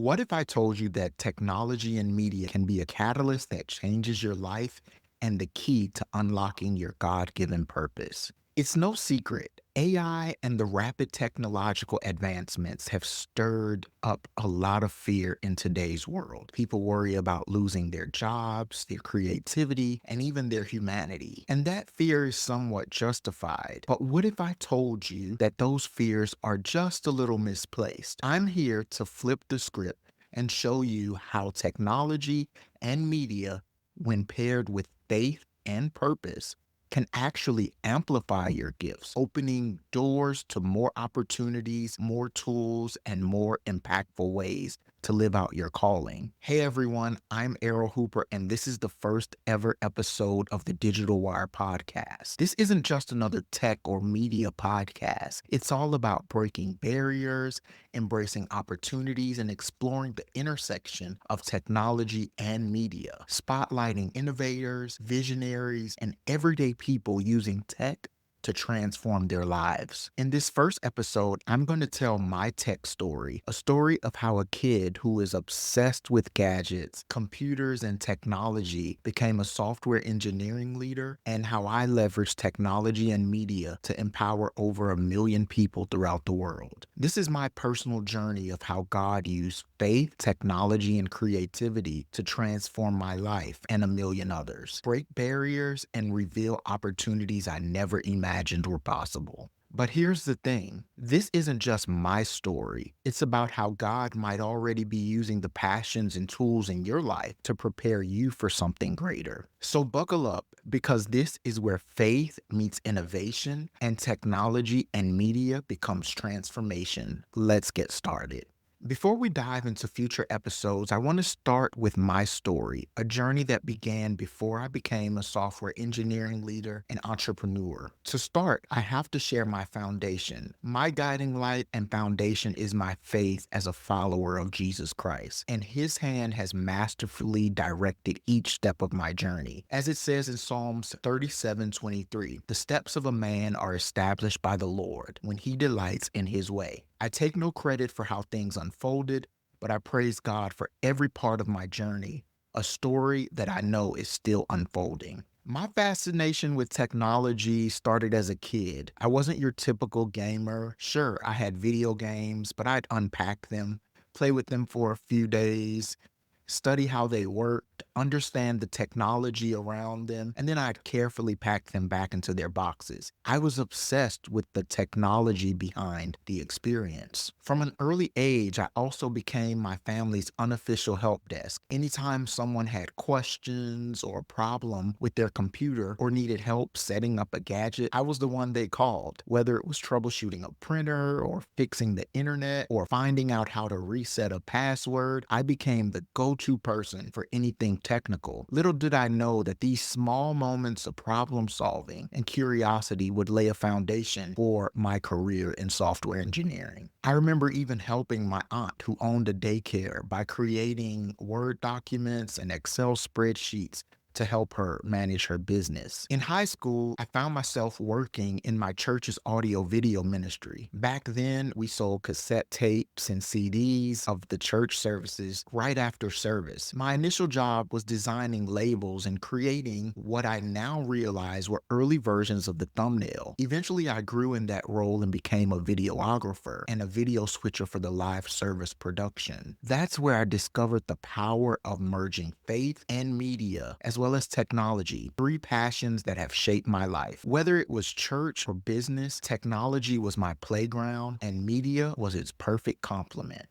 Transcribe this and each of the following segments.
What if I told you that technology and media can be a catalyst that changes your life and the key to unlocking your God given purpose? It's no secret. AI and the rapid technological advancements have stirred up a lot of fear in today's world. People worry about losing their jobs, their creativity, and even their humanity. And that fear is somewhat justified. But what if I told you that those fears are just a little misplaced? I'm here to flip the script and show you how technology and media, when paired with faith and purpose, can actually amplify your gifts, opening doors to more opportunities, more tools, and more impactful ways to live out your calling. Hey everyone, I'm Errol Hooper, and this is the first ever episode of the Digital Wire podcast. This isn't just another tech or media podcast. It's all about breaking barriers, embracing opportunities, and exploring the intersection of technology and media, spotlighting innovators, visionaries, and everyday people using tech to transform their lives. In this first episode, I'm going to tell my tech story, a story of how a kid who is obsessed with gadgets, computers, and technology became a software engineering leader, and how I leveraged technology and media to empower over 1 million people throughout the world. This is my personal journey of how God used faith, technology, and creativity to transform my life and 1 million others, break barriers, and reveal opportunities I never imagined were possible. But here's the thing, this isn't just my story. It's about how God might already be using the passions and tools in your life to prepare you for something greater. So buckle up, because this is where faith meets innovation and technology and media becomes transformation. Let's get started. Before we dive into future episodes, I want to start with my story, a journey that began before I became a software engineering leader and entrepreneur. To start, I have to share my foundation. My guiding light and foundation is my faith as a follower of Jesus Christ, and his hand has masterfully directed each step of my journey. As it says in Psalms 37:23, the steps of a man are established by the Lord when he delights in his way. I take no credit for how things unfolded, but I praise God for every part of my journey, a story that I know is still unfolding. My fascination with technology started as a kid. I wasn't your typical gamer. Sure, I had video games, but I'd unpack them, play with them for a few days, study how they worked, understand the technology around them, and then I'd carefully pack them back into their boxes. I was obsessed with the technology behind the experience. From an early age, I also became my family's unofficial help desk. Anytime someone had questions or a problem with their computer or needed help setting up a gadget, I was the one they called. Whether it was troubleshooting a printer or fixing the internet or finding out how to reset a password, I became the go-to person for anything technical. Little did I know that these small moments of problem solving and curiosity would lay a foundation for my career in software engineering. I remember even helping my aunt, who owned a daycare, by creating Word documents and Excel spreadsheets to help her manage her business. In high school, I found myself working in my church's audio video ministry. Back then, we sold cassette tapes and CDs of the church services right after service. My initial job was designing labels and creating what I now realize were early versions of the thumbnail. Eventually, I grew in that role and became a videographer and a video switcher for the live service production. That's where I discovered the power of merging faith and media, as well as technology, three passions that have shaped my life. Whether it was church or business, technology was my playground and media was its perfect complement.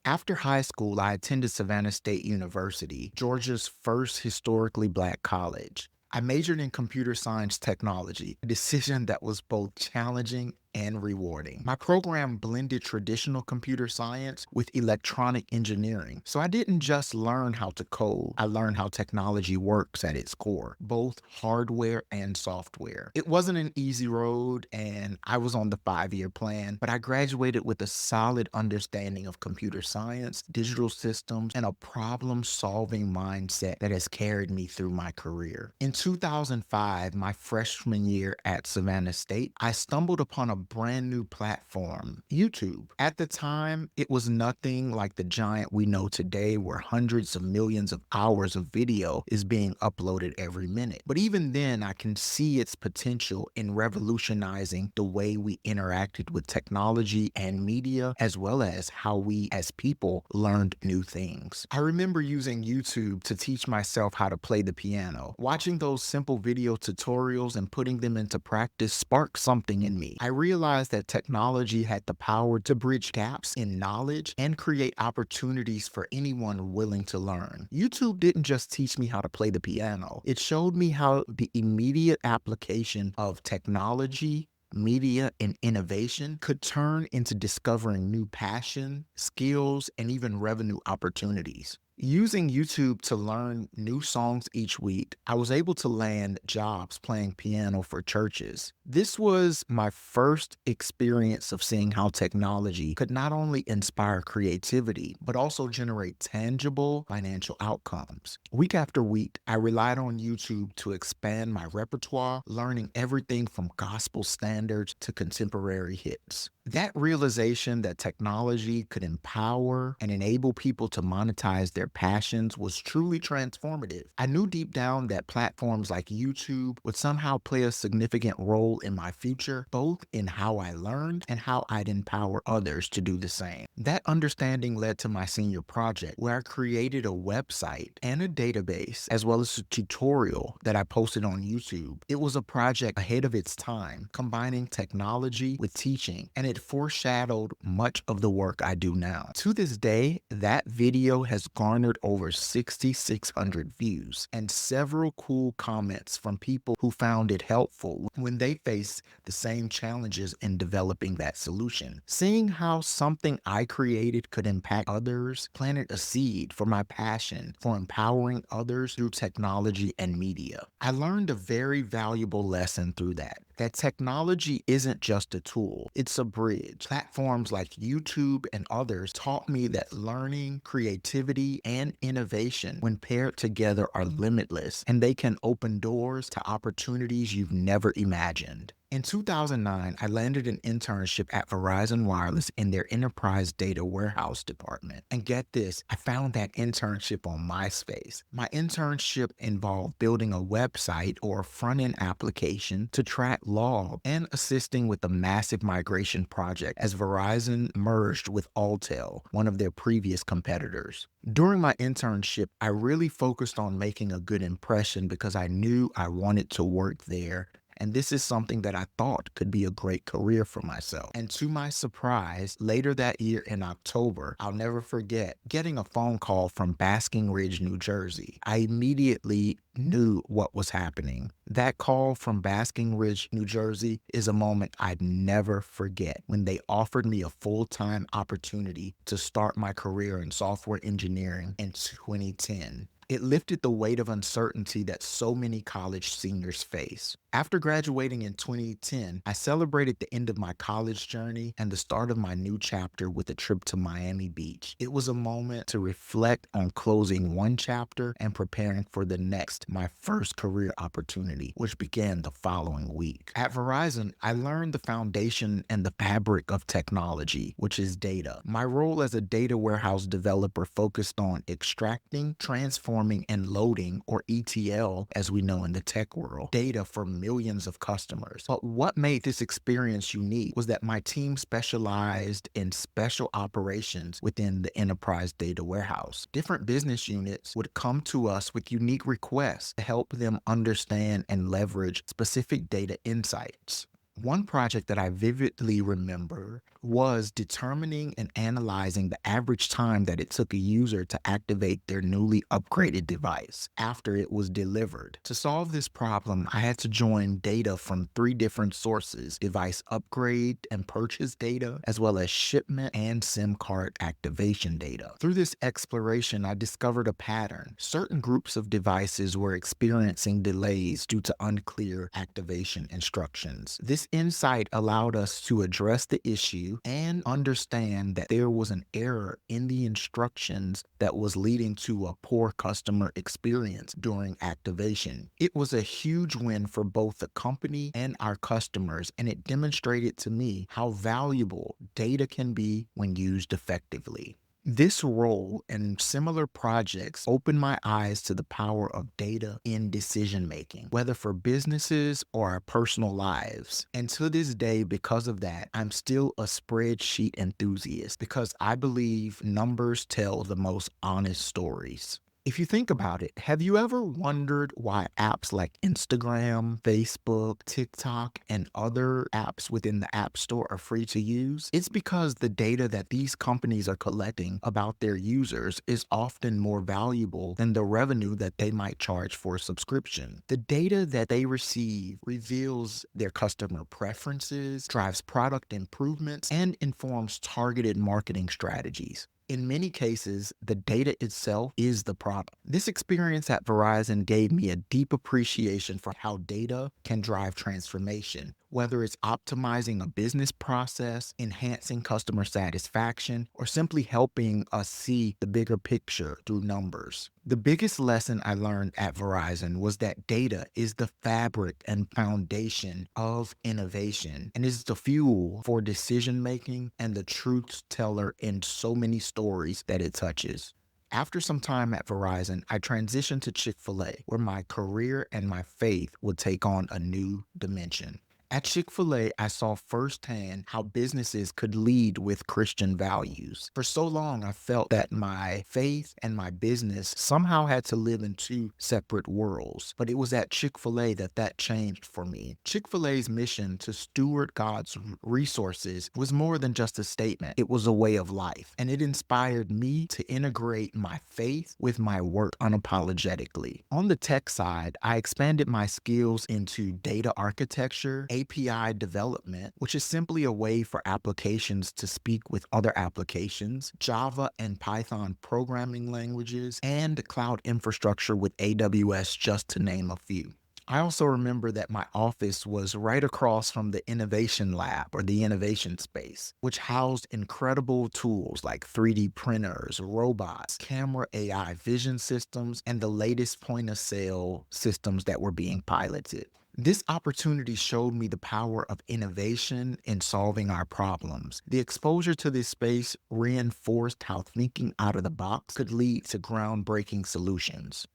After high school, I attended Savannah State University, Georgia's first historically Black college. I majored in computer science technology, a decision that was both challenging and rewarding. My program blended traditional computer science with electronic engineering. So I didn't just learn how to code, I learned how technology works at its core, both hardware and software. It wasn't an easy road, and I was on the 5-year plan, but I graduated with a solid understanding of computer science, digital systems, and a problem-solving mindset that has carried me through my career. In 2005, my freshman year at Savannah State, I stumbled upon a brand new platform, YouTube. At the time, it was nothing like the giant we know today, where hundreds of millions of hours of video is being uploaded every minute. But even then, I can see its potential in revolutionizing the way we interacted with technology and media, as well as how we as people learned new things. I remember using YouTube to teach myself how to play the piano. Watching those simple video tutorials and putting them into practice sparked something in me. I realized that technology had the power to bridge gaps in knowledge and create opportunities for anyone willing to learn. YouTube didn't just teach me how to play the piano, it showed me how the immediate application of technology, media, and innovation could turn into discovering new passion, skills, and even revenue opportunities. Using YouTube to learn new songs each week, I was able to land jobs playing piano for churches. This was my first experience of seeing how technology could not only inspire creativity, but also generate tangible financial outcomes. Week after week, I relied on YouTube to expand my repertoire, learning everything from gospel standards to contemporary hits. That realization that technology could empower and enable people to monetize their passions was truly transformative. I knew deep down that platforms like YouTube would somehow play a significant role in my future, both in how I learned and how I'd empower others to do the same. That understanding led to my senior project, where I created a website and a database, as well as a tutorial that I posted on YouTube. It was a project ahead of its time, combining technology with teaching, and it foreshadowed much of the work I do now. To this day, that video has garnered over 6,600 views and several cool comments from people who found it helpful when they face the same challenges in developing that solution. Seeing how something I created could impact others planted a seed for my passion for empowering others through technology and media. I learned a very valuable lesson through that technology isn't just a tool, it's a bridge. Platforms like YouTube and others taught me that learning, creativity, and innovation, when paired together, are limitless, and they can open doors to opportunities you've never imagined. In 2009, I landed an internship at Verizon Wireless in their enterprise data warehouse department. And get this, I found that internship on MySpace. My internship involved building a website or a front-end application to track log and assisting with a massive migration project as Verizon merged with Alltel, one of their previous competitors. During my internship, I really focused on making a good impression because I knew I wanted to work there, and this is something that I thought could be a great career for myself. And to my surprise, later that year in October, I'll never forget getting a phone call from Basking Ridge, New Jersey. I immediately knew what was happening. That call from Basking Ridge, New Jersey is a moment I'd never forget, when they offered me a full-time opportunity to start my career in software engineering in 2010. It lifted the weight of uncertainty that so many college seniors face. After graduating in 2010, I celebrated the end of my college journey and the start of my new chapter with a trip to Miami Beach. It was a moment to reflect on closing one chapter and preparing for the next, my first career opportunity, which began the following week. At Verizon, I learned the foundation and the fabric of technology, which is data. My role as a data warehouse developer focused on extracting, transforming, and loading, or ETL as we know in the tech world, data for millions of customers. But what made this experience unique was that my team specialized in special operations within the enterprise data warehouse. Different business units would come to us with unique requests to help them understand and leverage specific data insights. One project that I vividly remember was determining and analyzing the average time that it took a user to activate their newly upgraded device after it was delivered. To solve this problem, I had to join data from 3 different sources: device upgrade and purchase data, as well as shipment and SIM card activation data. Through this exploration, I discovered a pattern. Certain groups of devices were experiencing delays due to unclear activation instructions. This insight allowed us to address the issue value and understand that there was an error in the instructions that was leading to a poor customer experience during activation. It was a huge win for both the company and our customers, and it demonstrated to me how valuable data can be when used effectively. This role and similar projects opened my eyes to the power of data in decision making, whether for businesses or our personal lives. And to this day, because of that, I'm still a spreadsheet enthusiast because I believe numbers tell the most honest stories. If you think about it, have you ever wondered why apps like Instagram, Facebook, TikTok, and other apps within the App Store are free to use? It's because the data that these companies are collecting about their users is often more valuable than the revenue that they might charge for a subscription. The data that they receive reveals their customer preferences, drives product improvements, and informs targeted marketing strategies. In many cases, the data itself is the product. This experience at Verizon gave me a deep appreciation for how data can drive transformation, whether it's optimizing a business process, enhancing customer satisfaction, or simply helping us see the bigger picture through numbers. The biggest lesson I learned at Verizon was that data is the fabric and foundation of innovation and is the fuel for decision making and the truth teller in so many stories that it touches. After some time at Verizon, I transitioned to Chick-fil-A, where my career and my faith would take on a new dimension. At Chick-fil-A, I saw firsthand how businesses could lead with Christian values. For so long, I felt that my faith and my business somehow had to live in two separate worlds. But it was at Chick-fil-A that changed for me. Chick-fil-A's mission to steward God's resources was more than just a statement. It was a way of life. And it inspired me to integrate my faith with my work unapologetically. On the tech side, I expanded my skills into data architecture, API development, which is simply a way for applications to speak with other applications, Java and Python programming languages, and cloud infrastructure with AWS, just to name a few. I also remember that my office was right across from the innovation lab or the innovation space, which housed incredible tools like 3D printers, robots, camera AI vision systems, and the latest point of sale systems that were being piloted. This opportunity showed me the power of innovation in solving our problems. The exposure to this space reinforced how thinking out of the box could lead to groundbreaking solutions.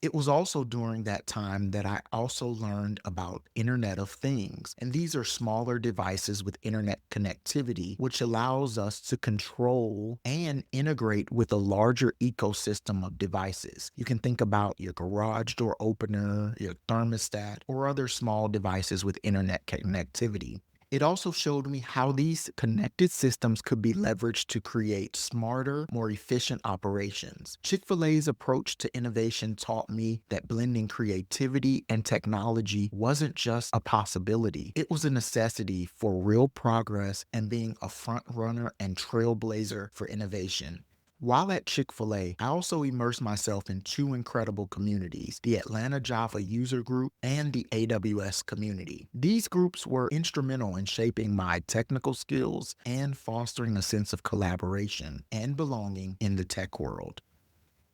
It was also during that time that I also learned about Internet of Things. And these are smaller devices with internet connectivity, which allows us to control and integrate with a larger ecosystem of devices. You can think about your garage door opener, your thermostat, or other small devices with internet connectivity. It also showed me how these connected systems could be leveraged to create smarter, more efficient operations. Chick-fil-A's approach to innovation taught me that blending creativity and technology wasn't just a possibility, it was a necessity for real progress and being a front runner and trailblazer for innovation. While at Chick-fil-A, I also immersed myself in two incredible communities, the Atlanta Java User Group and the AWS community. These groups were instrumental in shaping my technical skills and fostering a sense of collaboration and belonging in the tech world.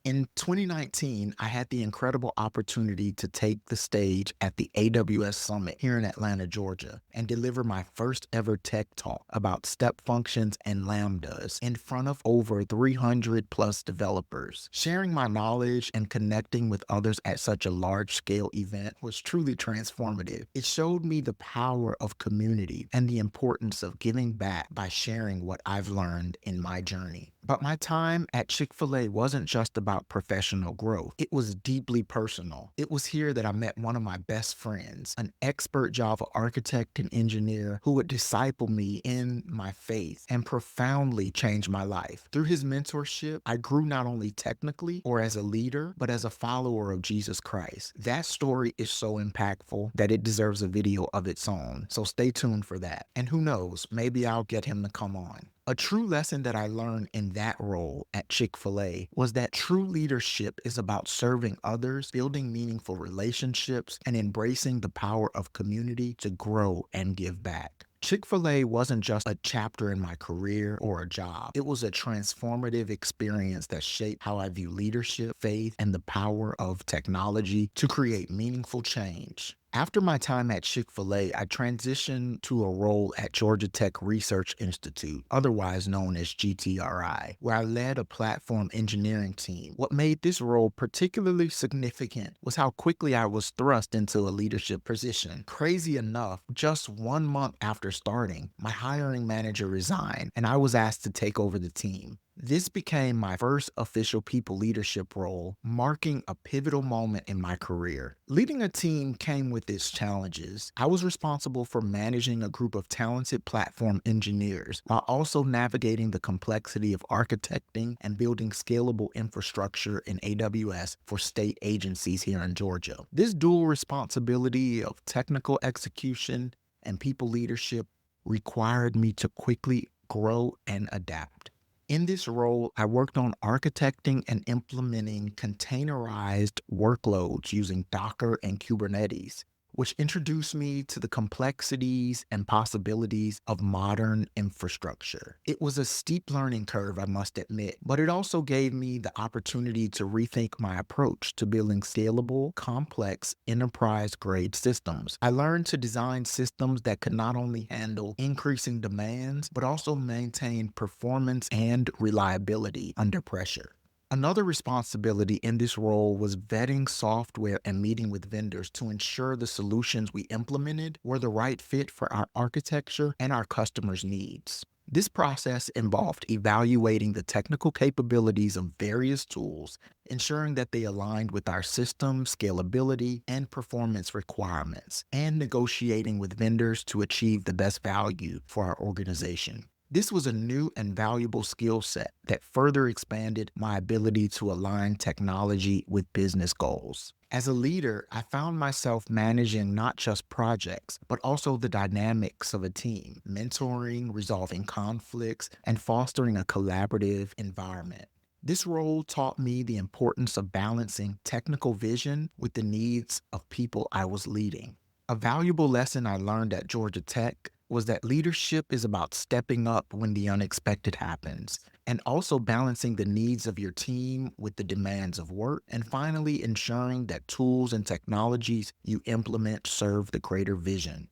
In 2019, I had the incredible opportunity to take the stage at the AWS Summit here in Atlanta, Georgia, and deliver my first ever tech talk about step functions and lambdas in front of over 300 plus developers. Sharing my knowledge and connecting with others at such a large scale event was truly transformative. It showed me the power of community and the importance of giving back by sharing what I've learned in my journey. But my time at Chick-fil-A wasn't just about professional growth. It was deeply personal. It was here that I met one of my best friends, an expert Java architect and engineer who would disciple me in my faith and profoundly change my life. Through his mentorship, I grew not only technically or as a leader, but as a follower of Jesus Christ. That story is so impactful that it deserves a video of its own. So stay tuned for that. And who knows, maybe I'll get him to come on. A true lesson that I learned in that role at Chick-fil-A was that true leadership is about serving others, building meaningful relationships, and embracing the power of community to grow and give back. Chick-fil-A wasn't just a chapter in my career or a job. It was a transformative experience that shaped how I view leadership, faith, and the power of technology to create meaningful change. After my time at Chick-fil-A, I transitioned to a role at Georgia Tech Research Institute, otherwise known as GTRI, where I led a platform engineering team. What made this role particularly significant was how quickly I was thrust into a leadership position. Crazy enough, just 1 month after starting, my hiring manager resigned and I was asked to take over the team. This became my first official people leadership role, marking a pivotal moment in my career. Leading a team came with its challenges. I was responsible for managing a group of talented platform engineers while also navigating the complexity of architecting and building scalable infrastructure in AWS for state agencies here in Georgia. This dual responsibility of technical execution and people leadership required me to quickly grow and adapt. In this role, I worked on architecting and implementing containerized workloads using Docker and Kubernetes, which introduced me to the complexities and possibilities of modern infrastructure. It was a steep learning curve, I must admit, but it also gave me the opportunity to rethink my approach to building scalable, complex, enterprise-grade systems. I learned to design systems that could not only handle increasing demands, but also maintain performance and reliability under pressure. Another responsibility in this role was vetting software and meeting with vendors to ensure the solutions we implemented were the right fit for our architecture and our customers' needs. This process involved evaluating the technical capabilities of various tools, ensuring that they aligned with our system, scalability, and performance requirements, and negotiating with vendors to achieve the best value for our organization. This was a new and valuable skill set that further expanded my ability to align technology with business goals. As a leader, I found myself managing not just projects, but also the dynamics of a team, mentoring, resolving conflicts, and fostering a collaborative environment. This role taught me the importance of balancing technical vision with the needs of people I was leading. A valuable lesson I learned at Georgia Tech was that leadership is about stepping up when the unexpected happens, and also balancing the needs of your team with the demands of work, and finally ensuring that tools and technologies you implement serve the greater vision.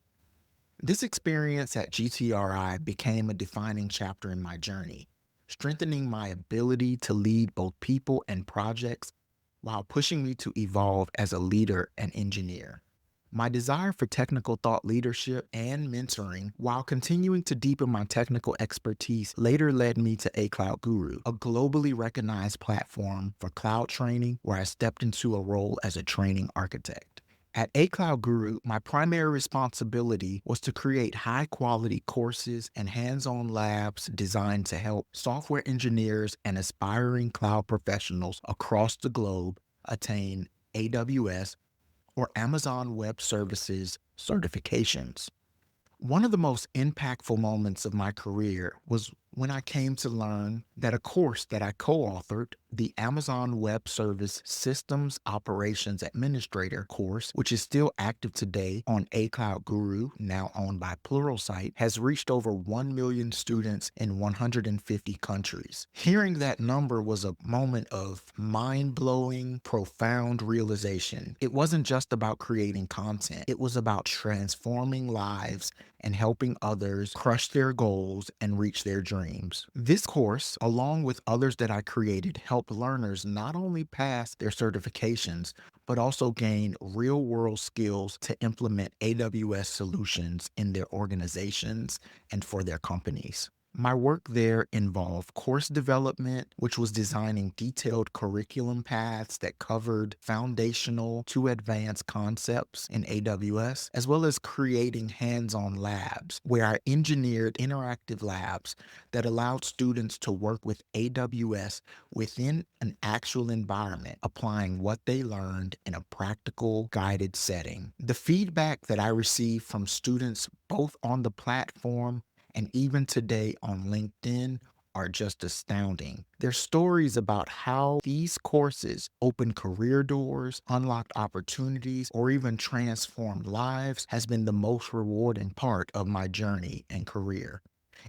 This experience at GTRI became a defining chapter in my journey, strengthening my ability to lead both people and projects while pushing me to evolve as a leader and engineer. My desire for technical thought leadership and mentoring while continuing to deepen my technical expertise later led me to A Cloud Guru, a globally recognized platform for cloud training where I stepped into a role as a training architect. At A Cloud Guru, my primary responsibility was to create high quality courses and hands on labs designed to help software engineers and aspiring cloud professionals across the globe attain AWS or Amazon Web Services certifications. One of the most impactful moments of my career was when I came to learn that a course that I co authored, the Amazon Web Service Systems Operations Administrator course, which is still active today on A Cloud Guru, now owned by Pluralsight, has reached over 1 million students in 150 countries. Hearing that number was a moment of mind blowing, profound realization. It wasn't just about creating content, it was about transforming lives and helping others crush their goals and reach their dreams. This course, along with others that I created, helped learners not only pass their certifications, but also gain real world skills to implement AWS solutions in their organizations and for their companies. My work there involved course development, which was designing detailed curriculum paths that covered foundational to advanced concepts in AWS, as well as creating hands on labs where I engineered interactive labs that allowed students to work with AWS within an actual environment, applying what they learned in a practical, guided setting. The feedback that I received from students both on the platform and even today on LinkedIn are just astounding. Their stories about how these courses opened career doors, unlocked opportunities, or even transformed lives has been the most rewarding part of my journey and career.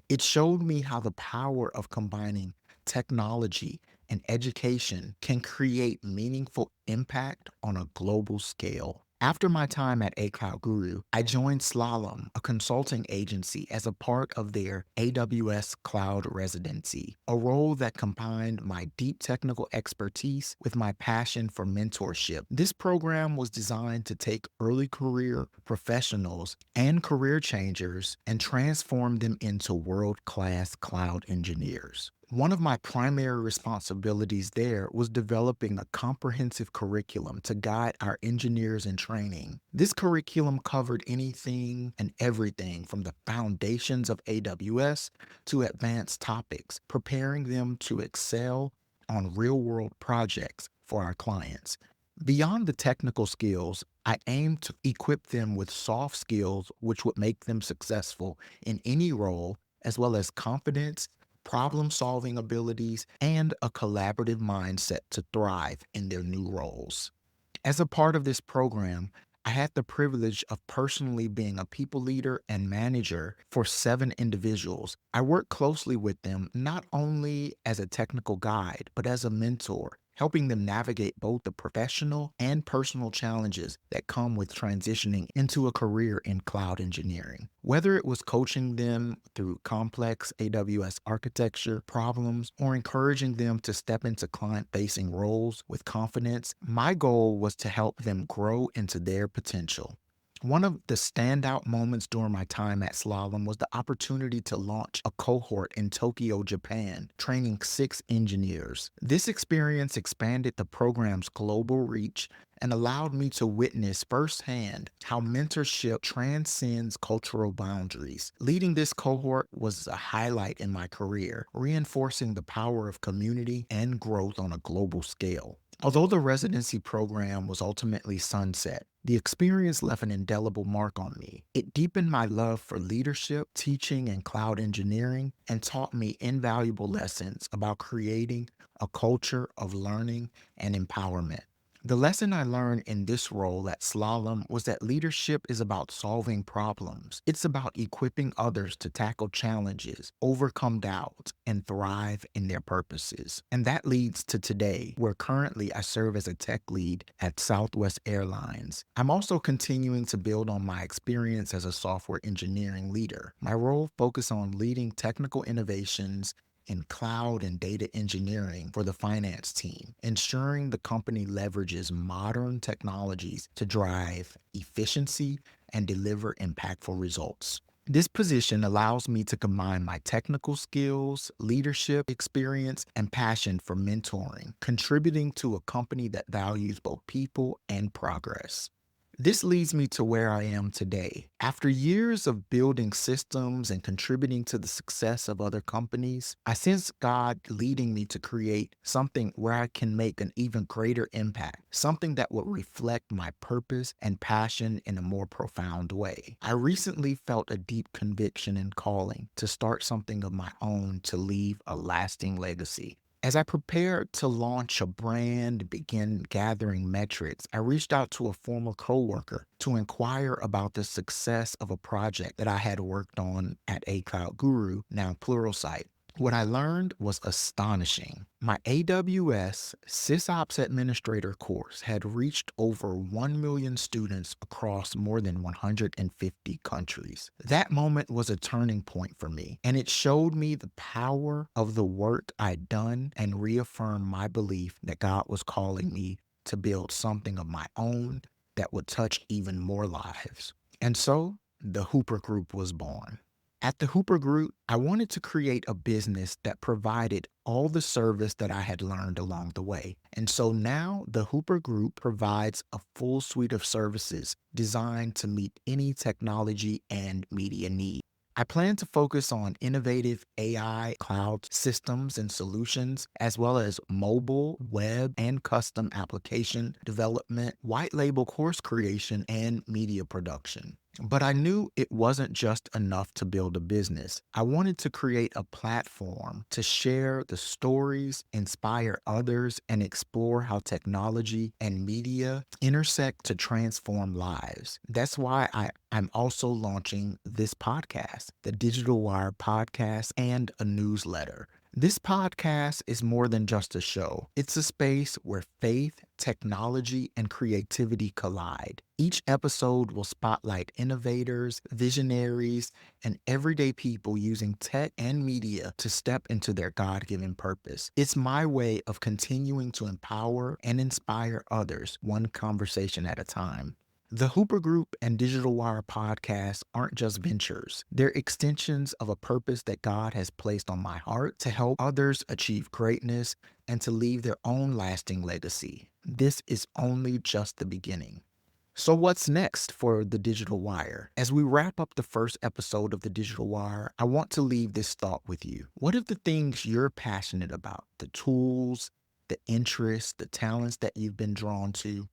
It showed me how the power of combining technology and education can create meaningful impact on a global scale. After my time at A Cloud Guru, I joined Slalom, a consulting agency, as a part of their AWS Cloud Residency, a role that combined my deep technical expertise with my passion for mentorship. This program was designed to take early career professionals and career changers and transform them into world-class cloud engineers. One of my primary responsibilities there was developing a comprehensive curriculum to guide our engineers in training. This curriculum covered anything and everything from the foundations of AWS to advanced topics, preparing them to excel on real world projects for our clients. Beyond the technical skills, I aim to equip them with soft skills which would make them successful in any role, as well as confidence, problem solving abilities, and a collaborative mindset to thrive in their new roles. As a part of this program, I had the privilege of personally being a people leader and manager for 7 individuals. I worked closely with them not only as a technical guide, but as a mentor, helping them navigate both the professional and personal challenges that come with transitioning into a career in cloud engineering. Whether it was coaching them through complex AWS architecture problems or encouraging them to step into client facing roles with confidence, my goal was to help them grow into their potential. One of the standout moments during my time at Slalom was the opportunity to launch a cohort in Tokyo, Japan, training 6 engineers. This experience expanded the program's global reach and allowed me to witness firsthand how mentorship transcends cultural boundaries. Leading this cohort was a highlight in my career, reinforcing the power of community and growth on a global scale. Although the residency program was ultimately sunset, the experience left an indelible mark on me. It deepened my love for leadership, teaching, and cloud engineering, and taught me invaluable lessons about creating a culture of learning and empowerment. The lesson I learned in this role at Slalom was that leadership is about solving problems. It's about equipping others to tackle challenges, overcome doubts, and thrive in their purposes. And that leads to today, where currently I serve as a tech lead at Southwest Airlines. I'm also continuing to build on my experience as a software engineering leader. My role focuses on leading technical innovations in cloud and data engineering for the finance team, ensuring the company leverages modern technologies to drive efficiency and deliver impactful results. This position allows me to combine my technical skills, leadership experience, and passion for mentoring, contributing to a company that values both people and progress. This leads me to where I am today. After years of building systems and contributing to the success of other companies, I sense God leading me to create something where I can make an even greater impact, something that will reflect my purpose and passion in a more profound way. I recently felt a deep conviction and calling to start something of my own to leave a lasting legacy. As I prepared to launch a brand and begin gathering metrics, I reached out to a former coworker to inquire about the success of a project that I had worked on at A Cloud Guru, now Pluralsight. What I learned was astonishing. My AWS SysOps Administrator course had reached over 1 million students across more than 150 countries. That moment was a turning point for me, and it showed me the power of the work I'd done and reaffirmed my belief that God was calling me to build something of my own that would touch even more lives. And so the Hooper Group was born. At the Hooper Group, I wanted to create a business that provided all the service that I had learned along the way. And so now the Hooper Group provides a full suite of services designed to meet any technology and media need. I plan to focus on innovative AI cloud systems and solutions, as well as mobile, web, and custom application development, white label course creation, and media production. But I knew it wasn't just enough to build a business. I wanted to create a platform to share the stories, inspire others, and explore how technology and media intersect to transform lives. That's why I'm also launching this podcast, the Digital Wire podcast, and a newsletter. This podcast is more than just a show. It's a space where faith, technology, and creativity collide. Each episode will spotlight innovators, visionaries, and everyday people using tech and media to step into their God given purpose. It's my way of continuing to empower and inspire others, one conversation at a time. The Hooper Group and Digital Wire podcasts aren't just ventures. They're extensions of a purpose that God has placed on my heart to help others achieve greatness and to leave their own lasting legacy. This is only just the beginning. So, what's next for the Digital Wire? As we wrap up the first episode of the Digital Wire, I want to leave this thought with you. What are the things you're passionate about? The tools, the interests, the talents that you've been drawn to,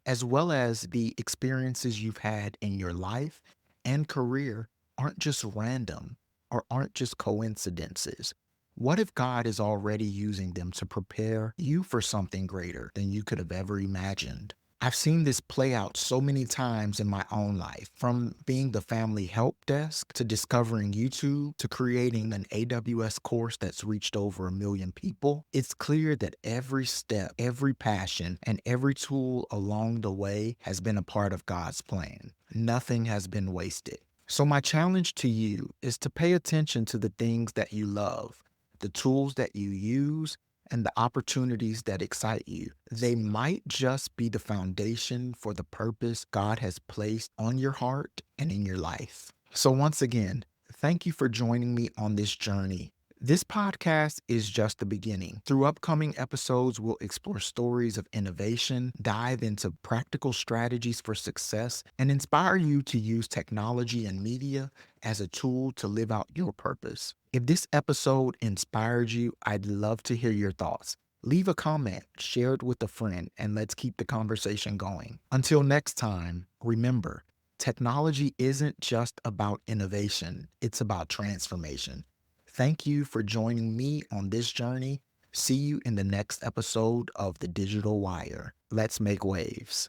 as well as the experiences you've had in your life and career aren't just random or aren't just coincidences. What if God is already using them to prepare you for something greater than you could have ever imagined? I've seen this play out so many times in my own life, from being the family help desk to discovering YouTube to creating an AWS course that's reached over 1 million people. It's clear that every step, every passion, and every tool along the way has been a part of God's plan. Nothing has been wasted. So, my challenge to you is to pay attention to the things that you love, the tools that you use, and the opportunities that excite you. They might just be the foundation for the purpose God has placed on your heart and in your life. So, once again, thank you for joining me on this journey. This podcast is just the beginning. Through upcoming episodes, we'll explore stories of innovation, dive into practical strategies for success, and inspire you to use technology and media as a tool to live out your purpose. If this episode inspired you, I'd love to hear your thoughts. Leave a comment, share it with a friend, and let's keep the conversation going. Until next time, remember, technology isn't just about innovation, it's about transformation. Thank you for joining me on this journey. See you in the next episode of The Digital Wire. Let's make waves.